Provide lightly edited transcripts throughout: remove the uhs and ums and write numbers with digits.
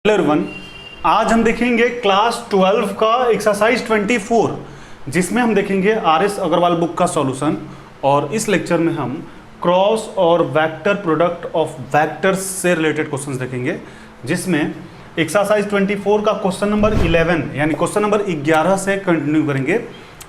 Hello everyone, आज हम देखेंगे क्लास 12 का एक्सरसाइज 24 जिसमें हम देखेंगे आर.एस. अग्रवाल बुक का सॉल्यूशन। और इस लेक्चर में हम क्रॉस और वेक्टर प्रोडक्ट ऑफ वेक्टर्स से रिलेटेड क्वेश्चंस देखेंगे, जिसमें एक्सरसाइज 24 का क्वेश्चन नंबर 11 यानी क्वेश्चन नंबर 11 से कंटिन्यू करेंगे।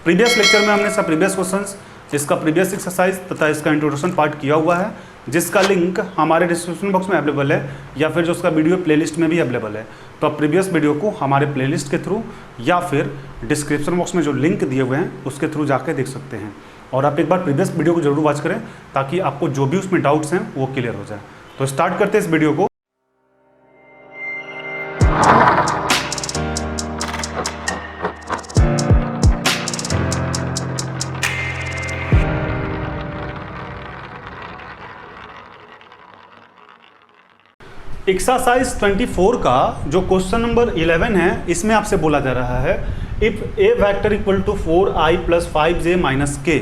प्रीवियस लेक्चर में हमने सब प्रीवियस क्वेश्चंस, इसका प्रीवियस एक्सरसाइज तथा इसका इंट्रोडक्शन पार्ट किया हुआ है, जिसका लिंक हमारे डिस्क्रिप्शन बॉक्स में अवेलेबल है या फिर जो उसका वीडियो प्लेलिस्ट में भी अवेलेबल है। तो आप प्रीवियस वीडियो को हमारे प्लेलिस्ट के थ्रू या फिर डिस्क्रिप्शन बॉक्स में जो लिंक दिए हुए हैं उसके थ्रू जाके देख सकते हैं। और आप एक बार प्रीवियस वीडियो को जरूर वॉच करें ताकि आपको जो भी उसमें डाउट्स हैं वो क्लियर हो जाए। तो स्टार्ट करते हैं इस वीडियो को। एक्सरसाइज 24 का जो क्वेश्चन नंबर 11 है, इसमें आपसे बोला जा रहा है if A vector equal to 4i plus 5j minus K,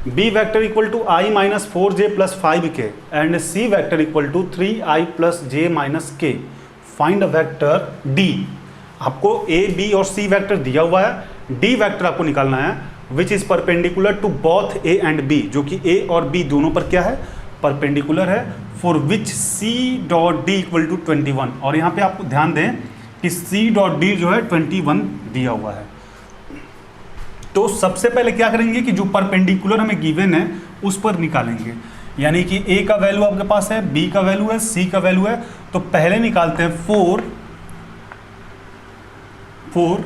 B vector equal to i minus 4j plus 5k and C vector equal to 3i plus j minus k, find a vector d। आपको a, b और c vector दिया हुआ है, d vector आपको निकालना है which is perpendicular to both a and b, जो कि a और b दोनों पर क्या है, परपेंडिकुलर है। For which c dot d equal to 21, और यहाँ पे आपको ध्यान दें कि सी डॉट डी जो है 21 दिया हुआ है। तो सबसे पहले क्या करेंगे कि जो परपेंडिकुलर हमें गिवन है उस पर निकालेंगे, यानी कि ए का वैल्यू आपके पास है, बी का वैल्यू है, सी का वैल्यू है। तो पहले निकालते हैं फोर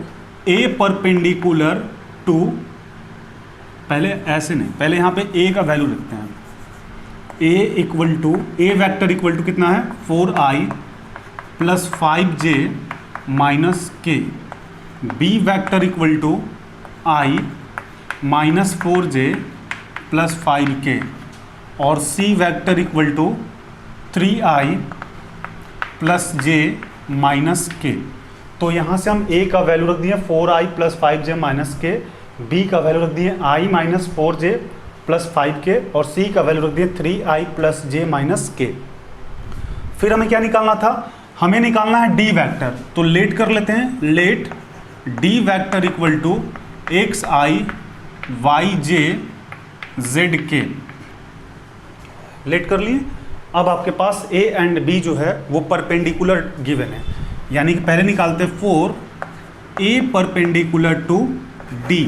ए परपेंडिकुलर टू, पहले ऐसे नहीं, पहले यहाँ पे ए का वैल्यू लिखते हैं। A equal to, A vector equal to कितना है 4i plus 5j minus K, B vector equal to i minus 4j plus 5k और C vector equal to 3i plus j minus k। तो यहाँ से हम a का value रख दिए 4i plus 5j minus k, b का value रख दिए i minus 4j plus 5k और c का वैल्यू रख दिए 3i plus j minus k। फिर हमें क्या निकालना था, हमें निकालना है d वेक्टर। तो लेट कर लेते हैं, let d vector equal to xi yj zk, let कर लिए। अब आपके पास a एंड b जो है वो परपेंडिकुलर गिवन है, यानी कि पहले निकालते 4 a परपेंडिकुलर टू d,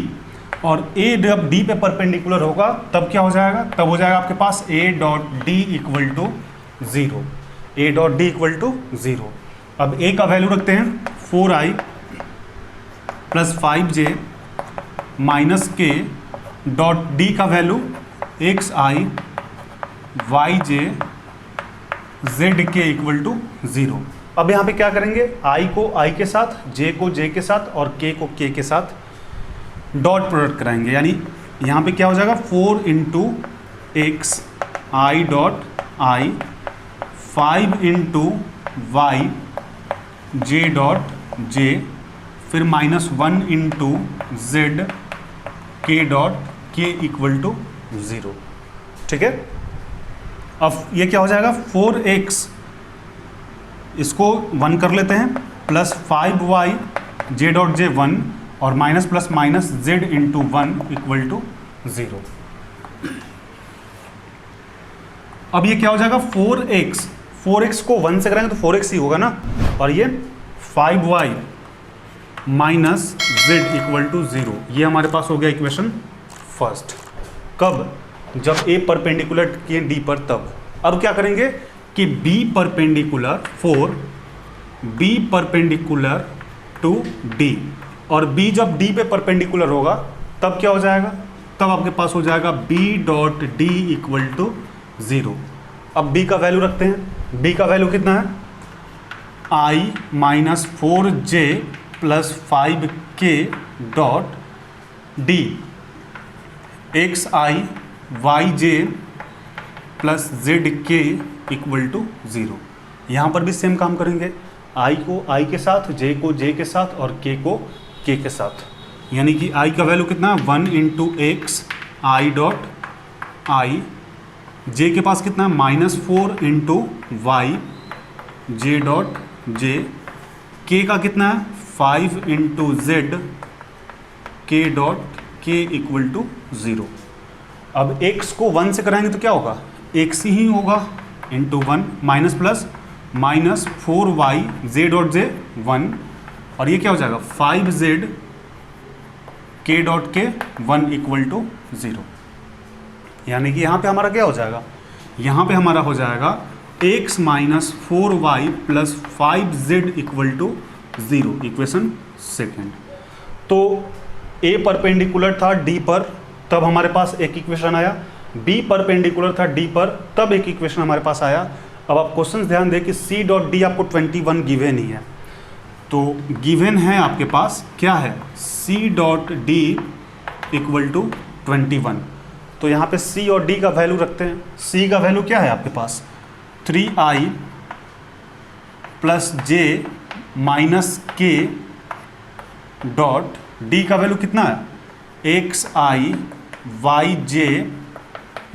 और a जब d पे परपेंडिकुलर होगा तब क्या हो जाएगा, तब हो जाएगा आपके पास a dot d equal to 0, a dot d equal to 0। अब a का वैल्यू रखते हैं 4i plus 5j minus k dot d का value xi yj zk equal to 0। अब यहाँ पे क्या करेंगे, i को i के साथ, j को j के साथ और k को k के साथ डॉट प्रोडक्ट कराएंगे, यानी यहाँ पे क्या हो जाएगा 4 into x i dot i, 5 into y j dot j, फिर minus 1 into z k dot k equal to 0। ठीक है, अब ये क्या हो जाएगा 4x, इसको 1 कर लेते हैं, प्लस 5y जे डॉट जे 1 और minus plus minus z into 1 equal to 0। अब ये क्या हो जाएगा 4x को 1 से कराएंगे तो 4x ही होगा ना, और ये 5y minus z equal to 0। ये हमारे पास हो गया इक्वेशन फर्स्ट। कब, जब a परपेंडिकुलर किए d पर तब। अब क्या करेंगे कि b perpendicular 4 b perpendicular to d, और b जब d पे परपेंडिकुलर होगा तब क्या हो जाएगा, तब आपके पास हो जाएगा b dot d equal to 0। अब b का वैल्यू रखते हैं, b का वैल्यू कितना है i minus 4j plus 5k dot d xi yj plus zk equal to 0। यहाँ पर भी सेम काम करेंगे, i को i के साथ, j को j के साथ और k को k के साथ, यानी कि i का वैल्यू कितना है 1 into x i dot i, j के पास कितना है minus 4 into y j dot j k का कितना है 5 into z k dot k equal to 0। अब x को 1 से कराएंगे तो क्या होगा, x ही होगा into 1 minus plus minus 4y z dot j 1, और ये क्या हो जाएगा 5z k डॉट के 1 इक्वल टू 0। यानी कि यहाँ पे हमारा क्या हो जाएगा, यहाँ पे हमारा हो जाएगा x minus 4y plus 5z equal to 0, equation second. तो a परपेंडिकुलर था d पर, तब हमारे पास एक इक्वेशन आया, b परपेंडिकुलर था d पर, तब एक इक्वेशन हमारे पास आया। अब आप क्वेश्चन ध्यान दें कि c डॉट d आपको 21 गिवन ही है, तो गिवन है आपके पास क्या है c dot d equal to 21। तो यहाँ पे c और d का वैल्यू रखते हैं। c का वैल्यू क्या है आपके पास 3i plus j minus k dot d का वैल्यू कितना है xi yj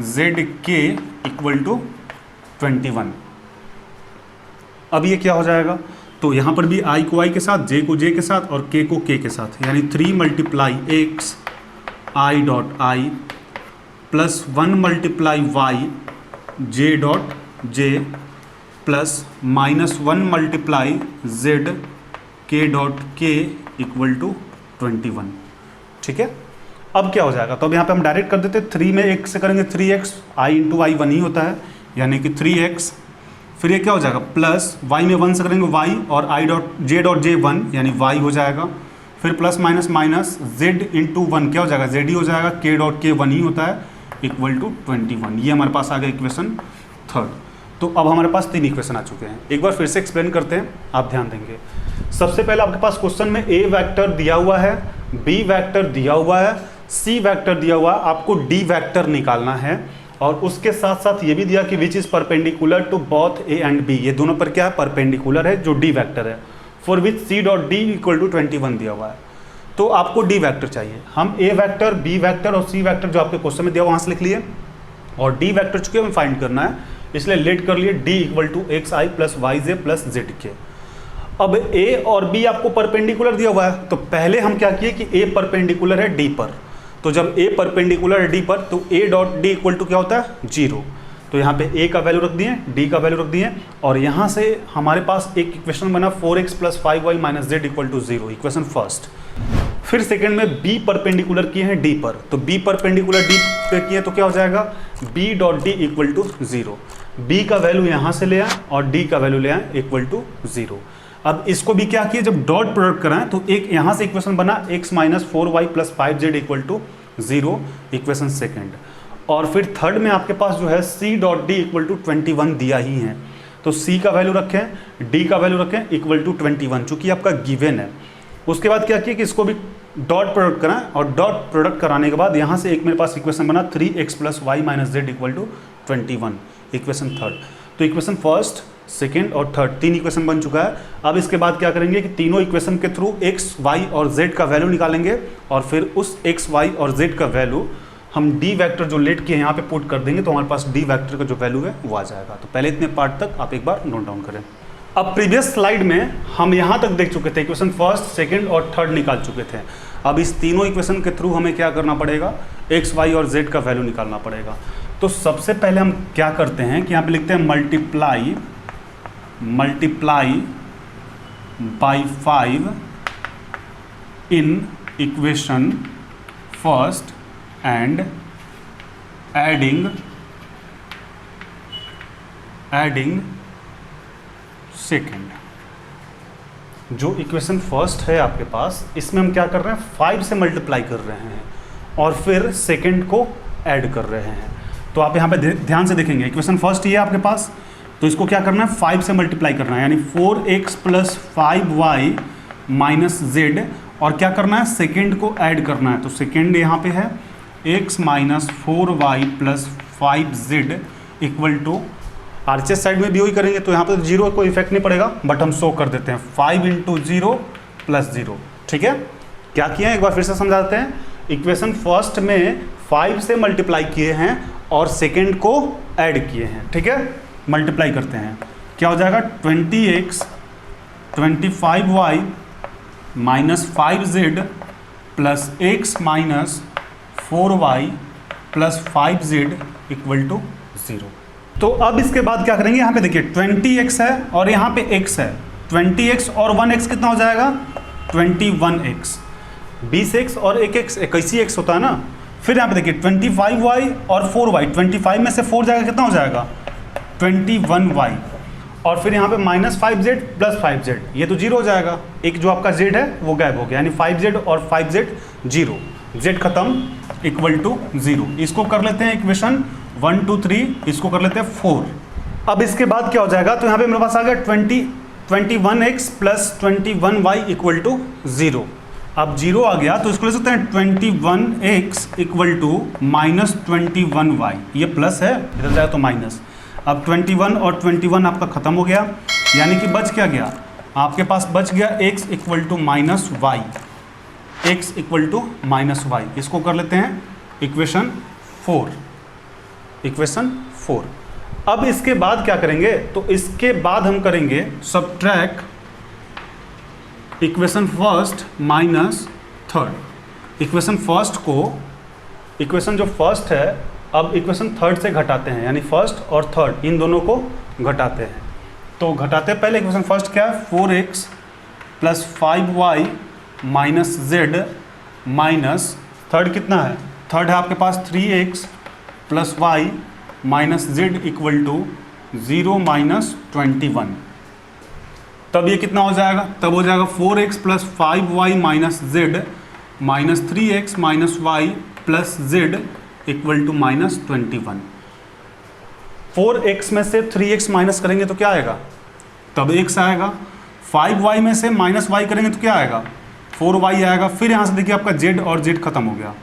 zk equal to 21। अब ये क्या हो जाएगा, तो यहाँ पर भी i को i के साथ, j को j के साथ और k को k के साथ, यानी 3 मल्टीप्लाई x i डॉट i plus 1 multiply y j डॉट j plus minus 1 multiply z k dot k equal to 21। ठीक है, अब क्या हो जाएगा, तो अब यहाँ पे हम डायरेक्ट कर देते हैं, 3 में 1 से करेंगे 3x, i इंटू आई 1 ही होता है, यानी कि 3x, फिर ये क्या हो जाएगा प्लस y में 1 से करेंगे y और i डॉट j डॉट j 1 यानी y हो जाएगा, फिर plus minus minus z into 1 क्या हो जाएगा z ही हो जाएगा, k डॉट k 1 ही होता है इक्वल टू 21। ये हमारे पास आ गया इक्वेशन थर्ड। तो अब हमारे पास 3 इक्वेशन आ चुके हैं। एक बार फिर से एक्सप्लेन करते हैं, आप ध्यान देंगे। सबसे पहले आपके पास क्वेश्चन में a वेक्टर दिया हुआ है, b वेक्टर दिया हुआ है, c वेक्टर दिया हुआ है, आपको d वेक्टर निकालना है, और उसके साथ साथ ये भी दिया कि which is perpendicular to both a and b, ये दोनों पर क्या है परपेंडिकुलर है, जो d वेक्टर है, for which c dot d equal to 21 दिया हुआ है। तो आपको d वेक्टर चाहिए। हम a वेक्टर, b वेक्टर और c वेक्टर जो आपके क्वेश्चन में दिया वहाँ से लिख लिए, और d वेक्टर चुके हमें फाइंड करना है, इसलिए लेट कर लिए d equal to x i plus y j plus z k. अब a और b आपको परपेंडिकुलर दिया हुआ है, तो पहले हम क्या किए कि a परपेंडिकुलर है d पर, तो जब a परपेंडिकुलर है d पर तो a dot d equal to क्या होता है 0। तो यहाँ पे a का वैल्यू रख दिए, d का वैल्यू रख दिए, और यहाँ से हमारे पास एक इक्वेशन बना 4x plus 5y minus z equal to 0, equation first. फिर सेकंड में b परपेंडिकुलर किए हैं d पर, तो b परपेंडिकुलर d पे किए तो क्या हो जाएगा b dot d equal to 0। b का वैल्यू यहाँ से ले आए और d का वैल्यू ले आए इक्वल टू 0। अब इसको भी क्या किए, जब डॉट प्रोडक्ट कराएं तो एक यहाँ से इक्वेशन बना x minus 4y plus 5z equal to 0, equation second. और फिर थर्ड में आपके पास जो है c dot d equal to 21 दिया ही है, तो c का वैल्यू रखें, d का वैल्यू रखें इक्वल टू 21, चूंकि आपका गिवन है। उसके बाद क्या किया कि इसको भी डॉट प्रोडक्ट कराएं, और डॉट प्रोडक्ट कराने के बाद यहाँ से एक मेरे पास इक्वेशन बना 3x plus y minus z equal to 21, equation third. तो इक्वेशन फर्स्ट, सेकेंड और थर्ड 3 इक्वेशन बन चुका है। अब इसके बाद क्या करेंगे कि तीनों इक्वेशन के थ्रू x, y और z का वैल्यू निकालेंगे, और फिर उस x, y और z का वैल्यू हम d वेक्टर जो लेट किए यहाँ पे पुट कर देंगे, तो हमारे पास d वेक्टर का जो वैल्यू है वो आ जाएगा। तो पहले इतने पार्ट तक आप एक बार नोट डाउन करें। अब प्रीवियस स्लाइड में हम यहाँ तक देख चुके थे, इक्वेशन फर्स्ट, सेकेंड और थर्ड निकाल चुके थे। अब इस तीनों इक्वेशन के थ्रू हमें क्या करना पड़ेगा, x, y और z का वैल्यू निकालना पड़ेगा। तो सबसे पहले हम क्या करते हैं कि यहाँ पे लिखते हैं multiply by 5 in equation first and adding second. जो इक्वेशन फर्स्ट है आपके पास, इसमें हम क्या कर रहे हैं 5 से मल्टीप्लाई कर रहे हैं और फिर सेकेंड को ऐड कर रहे हैं। तो आप यहाँ पे ध्यान से देखेंगे, इक्वेशन फर्स्ट ये है आपके पास, तो इसको क्या करना है 5 से मल्टीप्लाई करना है, यानी 4x plus 5y minus Z, और क्या करना है सेकेंड को ऐड करना है। तो सेकेंड यहाँ पे है x minus 4y plus 5z equal to, आरचेस साइड में भी वही करेंगे, तो यहाँ पे जीरो कोई इफेक्ट नहीं पड़ेगा, बट हम शो कर देते हैं 5 इंटू 0 प्लस 0। ठीक है, क्या किया है एक बार फिर से समझाते हैं। इक्वेशन फर्स्ट में 5 से मल्टीप्लाई किए हैं और सेकेंड को ऐड किए हैं। ठीक है, मल्टीप्लाई करते हैं, क्या हो जाएगा 20x 25y minus 5z plus x minus 4y plus 5z equal to 0। तो अब इसके बाद क्या करेंगे, यहाँ पे देखिए 20x है और यहाँ पे x है, 20x और 1x कितना हो जाएगा 21x, 20x और 1x 21x होता है ना। फिर यहाँ पे देखिए 25y और 4y, 25 में से 4 जाएगा कितना हो जाएगा 21y, और फिर यहाँ पे माइनस 5z प्लस 5z, ये तो 0 हो जाएगा, एक जो आपका z है वो गायब हो गया, यानी 5z और 5z 0, z खत्म इक्वल टू 0। इसको कर लेते हैं इक्वेशन 1 2 3, इसको कर लेते हैं 4। अब इसके बाद क्या हो जाएगा, तो यहाँ पे मेरे पास आ गया 21x plus 21y equal to 0। अब 0 आ गया तो इसको ले सकते हैं 21x equal to minus 21y, ये प्लस है इधर जाएगा तो माइनस। अब 21 और 21 आपका खत्म हो गया, यानी कि बच क्या गया, आपके पास बच गया x equal to minus y, x equal to minus y. इसको कर लेते हैं इक्वेशन 4, इक्वेशन 4। अब इसके बाद क्या करेंगे, तो इसके बाद हम करेंगे subtract equation first minus third. Equation first को, इक्वेशन जो फर्स्ट है अब इक्वेशन थर्ड से घटाते हैं, यानी फर्स्ट और थर्ड इन दोनों को घटाते हैं। तो घटाते पहले इक्वेशन फर्स्ट क्या है, 4x plus 5y minus z minus third कितना है, थर्ड है आपके पास 3x plus y minus z equal to 0 minus 21। तब ये कितना हो जाएगा, तब हो जाएगा 4x plus 5y minus z minus 3x minus y plus z equal to minus 21। 4x में से 3x माइनस करेंगे तो क्या आएगा, तब x आएगा। 5y में से माइनस y करेंगे तो क्या आएगा, 4y आएगा। फिर यहाँ से देखिए आपका z और z खत्म हो गया,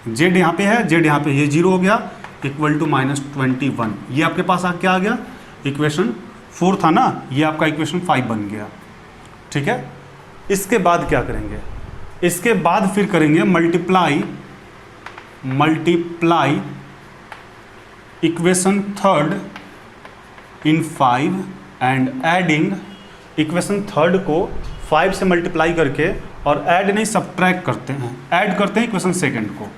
z यहाँ पे है, z यहाँ पे, ये 0 हो गया इक्वल टू माइनस 21। ये आपके पास क्या आ गया, इक्वेशन 4 था ना, ये आपका इक्वेशन 5 बन गया। ठीक है, इसके बाद क्या करेंगे, इसके बाद फिर करेंगे multiply equation third in 5 and adding equation third को 5 से मल्टीप्लाई करके, और ऐड नहीं सब्ट्रैक्ट करते हैं, ऐड करते हैं इक्वेशन सेकंड को,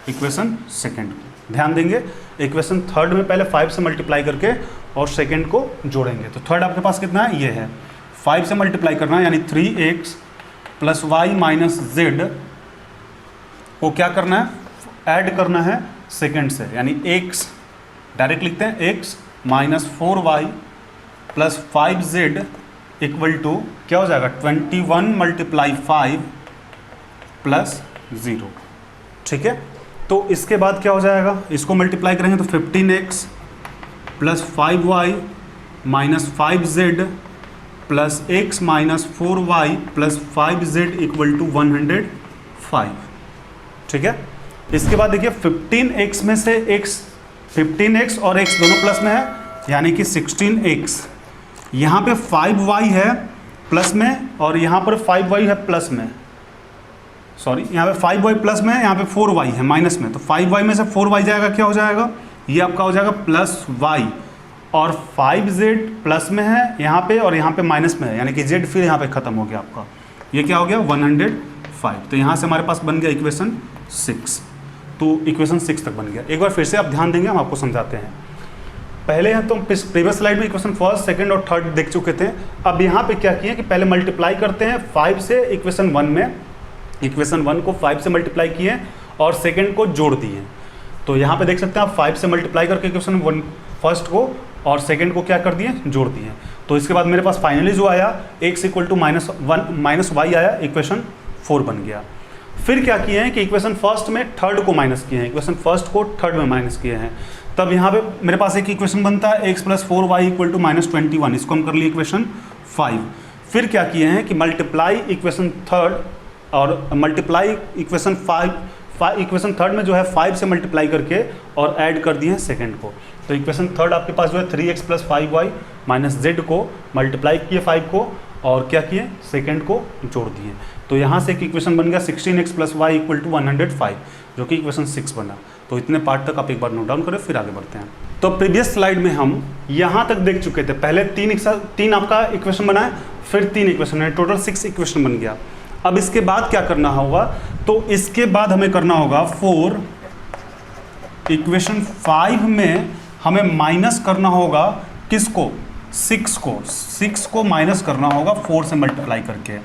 इक्वेशन सेकंड को ध्यान देंगे। इक्वेशन थर्ड में पहले 5 से मल्टीप्लाई करके और सेकंड को जोड़ेंगे। तो थर्ड आपके पास कितना है, ये है, 5 से मल्टीप्लाई करना है, यानी 3x plus y minus z को क्या करना है, ऐड करना है सेकंड से, यानी x डायरेक्ट लिखते हैं, x minus 4y plus 5z equal to क्या हो जाएगा 21 मल्टीप्लाई 5 प्लस 0। ठीक है, तो इसके बाद क्या हो जाएगा, इसको मल्टीप्लाई करेंगे तो 15x plus 5y minus 5z plus x minus 4y plus 5z equal to 105। ठीक है, इसके बाद देखिए 15x में से x, 15x और x दोनों प्लस में है, यानी कि 16x। यहाँ पे 5y है प्लस में और यहाँ पर 5y है प्लस में, सॉरी यहाँ पे 5y प्लस में है, यहाँ पे 4y है माइनस में, तो 5y में से 4y जाएगा, क्या हो जाएगा, ये आपका हो जाएगा प्लस y, और 5z प्लस में है यहाँ पे और यहाँ पे माइनस में है, यानी कि z फिर यहाँ पे ख़त्म हो गया आपका, ये क्या हो गया 105। तो यहाँ से हमारे पास बन गया इक्वेशन 6, तो इक्वेशन 6 तक बन गया। एक बार फिर से आप ध्यान देंगे, हम आपको समझाते हैं। पहले हैं तो प्रीवियस स्लाइड में इक्वेशन फर्स्ट, सेकंड और थर्ड देख चुके थे। अब यहाँ पे क्या किए कि पहले मल्टीप्लाई करते हैं 5 से इक्वेशन 1 में, इक्वेशन 1 को 5 से मल्टीप्लाई किए और सेकंड को जोड़ दिए। तो यहाँ पे देख सकते हैं आप 5 से मल्टीप्लाई करके इक्वेशन 1 फर्स्ट को और सेकंड को क्या कर दिए, जोड़ दिए। तो इसके बाद मेरे पास फाइनली जो आया x equal to minus y आया, इक्वेशन 4 बन गया। फिर क्या किए हैं कि इक्वेशन फर्स्ट में थर्ड को माइनस किए हैं, इक्वेशन फर्स्ट को थर्ड में माइनस किए हैं। तब यहाँ पे मेरे पास एक इक्वेशन बनता है x plus 4y equal to minus 21, इसको हम कर लिए इक्वेशन 5। फिर क्या किए हैं कि मल्टीप्लाई इक्वेशन थर्ड और मल्टीप्लाई इक्वेशन 5, इक्वेशन थर्ड में जो है 5 से मल्टीप्लाई करके और ऐड कर दिए हैं सेकेंड को। तो इक्वेशन थर्ड आपके पास जो है 3x plus 5y minus z को मल्टीप्लाई किए 5 को और क्या किए, सेकेंड को जोड़ दिए। तो यहाँ से एक इक्वेशन बन गया 16x plus Y equal to 105, जो कि इक्वेशन 6 बना। तो इतने पार्ट तक आप एक बार नोट डाउन करें, फिर आगे बढ़ते हैं। तो प्रीवियस स्लाइड में हम यहाँ तक देख चुके थे, पहले तीन आपका इक्वेशन बनाए फिर 3 इक्वेशन है, टोटल 6 इक्वेशन बन गया। अब इसके बाद क्या करना होगा, तो इसके बाद हमें करना होगा 4 इक्वेशन 5 में हमें माइनस करना होगा किसको, 6 को माइनस करना होगा 4 से मल्टीप्लाई करके।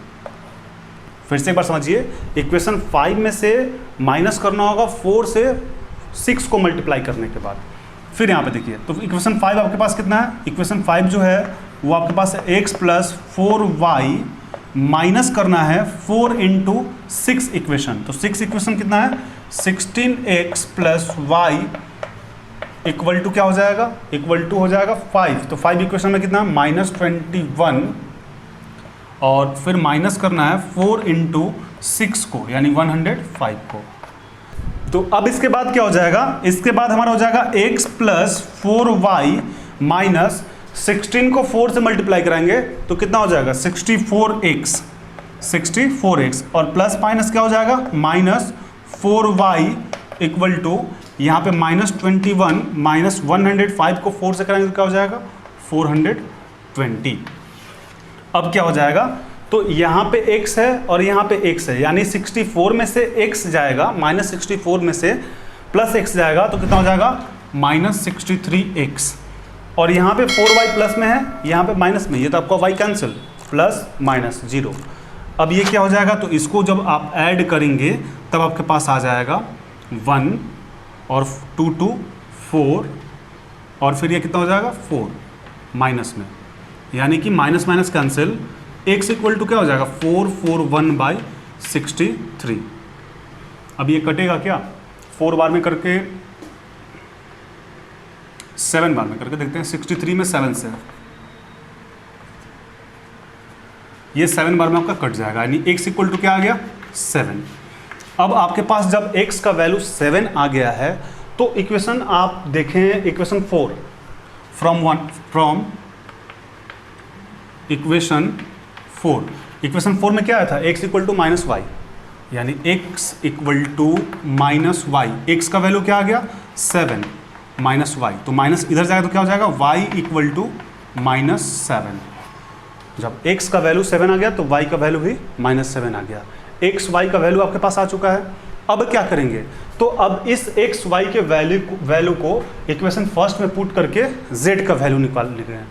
फिर से एक बार समझिए, इक्वेशन 5 में से माइनस करना होगा 4 से 6 को मल्टीप्लाई करने के बाद। फिर यहाँ पे देखिए, तो इक्वेशन 5 आपके पास कितना है, इक्वेशन 5 जो है वो आपके पास है x प्लस 4y माइनस करना है 4 इंटू 6 इक्वेशन। तो 6 इक्वेशन कितना है, 16x plus y equal to क्या हो जाएगा, इक्वल टू हो जाएगा 5। तो 5 इक्वेशन में कितना है, -21, और फिर माइनस करना है 4 इंटू 6 को, यानी 105 को। तो अब इसके बाद क्या हो जाएगा, इसके बाद हमारा हो जाएगा x प्लस 4y माइनस 16 को 4 से मल्टीप्लाई कराएंगे तो कितना हो जाएगा, 64x, और प्लस माइनस क्या हो जाएगा, माइनस 4y इक्वल टू, यहाँ पे -21 माइनस 105 को 4 से कराएंगे तो क्या हो जाएगा, 420। अब क्या हो जाएगा, तो यहाँ पे x है और यहाँ पे x है, यानी 64 में से x जाएगा, -64 में से प्लस x जाएगा तो कितना हो जाएगा, -63x, और यहाँ पे 4y प्लस में है, यहाँ पे माइनस में, ये तो आपका y कैंसिल, प्लस माइनस 0। अब ये क्या हो जाएगा, तो इसको जब आप ऐड करेंगे तब आपके पास आ जाएगा 1 और 2 4, और फिर ये कितना हो जाएगा, 4 माइनस में, यानी कि minus minus cancel, x equal to क्या हो जाएगा, 441/63। अब ये कटेगा क्या, 4 बार में करके 7 बार में करके देखते हैं, 63 में 7 से ये 7 बार में आपका कट जाएगा, यानी x इक्वल टू क्या आ गया, 7। अब आपके पास जब x का वैल्यू 7 आ गया है तो इक्वेशन आप देखें, इक्वेशन 4 फ्रॉम इक्वेशन 4 में क्या आया था, x इक्वल टू -y, यानी x equal to -y, x का वैल्यू क्या आ गया, 7 -y, तो माइनस इधर जाएगा तो क्या हो जाएगा, y इक्वल टू -7। जब x का वैल्यू 7 आ गया तो y का वैल्यू भी -7 आ गया, x y का वैल्यू आपके पास आ चुका है। अब क्या करेंगे, तो अब इस x y के वैल्यू को इक्वेशन फर्स्ट में पुट करके z का वैल्यू निकाल लेंगे हैं।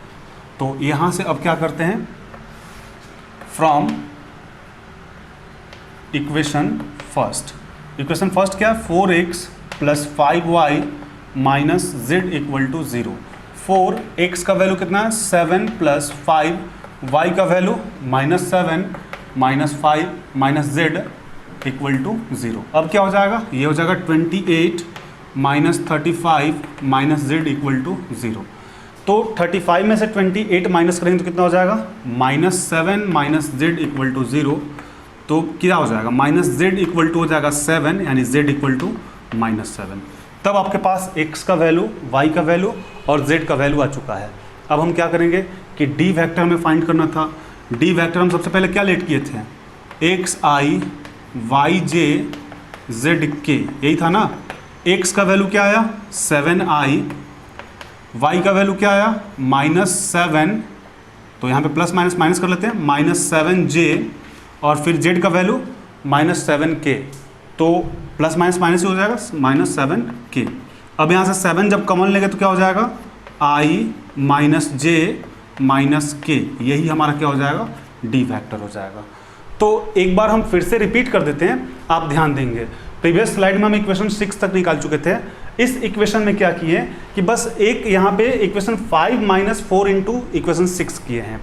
तो यहाँ से अब क्या करते हैं, फ्रॉम इक्वेशन फर्स्ट क्या है, 4x plus 5y minus z equal to 0। 4x का वैल्यू कितना है, 7 प्लस 5, y का value -7 minus 5 minus z equal to 0। अब क्या हो जाएगा, ये हो जाएगा 28 minus 35 minus z equal to 0। तो 35 में से 28 माइनस करेंगे तो कितना हो जाएगा, -7 माइनस z इक्वल टू 0। तो क्या हो जाएगा, -z इक्वल टू हो जाएगा 7, यानी z इक्वल टू -7। तब आपके पास x का वैल्यू, y का वैल्यू और z का वैल्यू आ चुका है। अब हम क्या करेंगे कि d वेक्टर हमें फाइंड करना था। d वेक्टर हम सबसे पहले क्या लेट किए थे, x i y j z k, यही था ना। x का वैल्यू क्या आया, 7i, y का वैल्यू क्या आया, -7, तो यहाँ पे प्लस माइनस माइनस कर लेते हैं, -7j, और फिर z का वैल्यू -7k, तो प्लस माइनस माइनस ही हो जाएगा, -7k। अब यहाँ से 7 जब कॉमन लेंगे तो क्या हो जाएगा, i minus j minus k, यही हमारा क्या हो जाएगा, d वेक्टर हो जाएगा। तो एक बार हम फिर से रिपीट कर देते हैं, आप ध्यान देंगे। प्रीवियस स्लाइड में हम इक्वेशन 6 तक निकाल चुके थे। इस इक्वेशन में क्या किए कि बस एक यहाँ पे इक्वेशन 5 माइनस 4 इंटू इक्वेशन 6 किए हैं,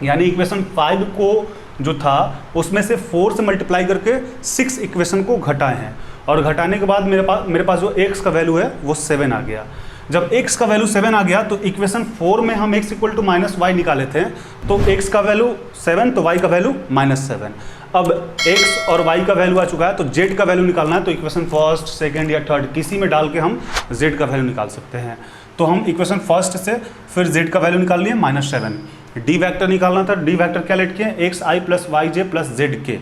यानी इक्वेशन 5 को जो था उसमें से 4 से मल्टीप्लाई करके 6 इक्वेशन को घटाए हैं, और घटाने के बाद मेरे पास जो x का वैल्यू है वो 7 आ गया। जब x का वैल्यू 7 आ गया तो इक्वेशन 4 में हम x इक्वल टू -y निकाले थे, तो x का वैल्यू 7 तो y का वैल्यू -7। अब x और y का वैल्यू आ चुका है तो z का वैल्यू निकालना है, तो इक्वेशन फर्स्ट, सेकंड या थर्ड किसी में डाल के हम z का वैल्यू निकाल सकते हैं। तो हम इक्वेशन फर्स्ट से फिर z का वैल्यू निकाल लिए -7। d वेक्टर निकालना था, d वेक्टर क्या लेट किए, x i plus y j plus z k.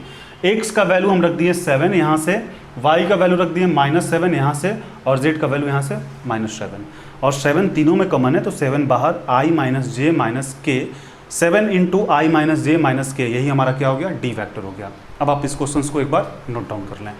x का वैल्यू हम रख दिए 7 यहाँ से, y का वैल्यू रख दिए -7 यहाँ से, और z का वैल्यू यहाँ से -7, और 7 तीनों में कॉमन है तो 7 बाहर, i माइनस जे माइनस के, 7 इंटू आई माइनस जे माइनस के, यही हमारा क्या हो गया, डी वेक्टर हो गया। अब आप इस क्वेश्चन को एक बार नोट डाउन कर लें।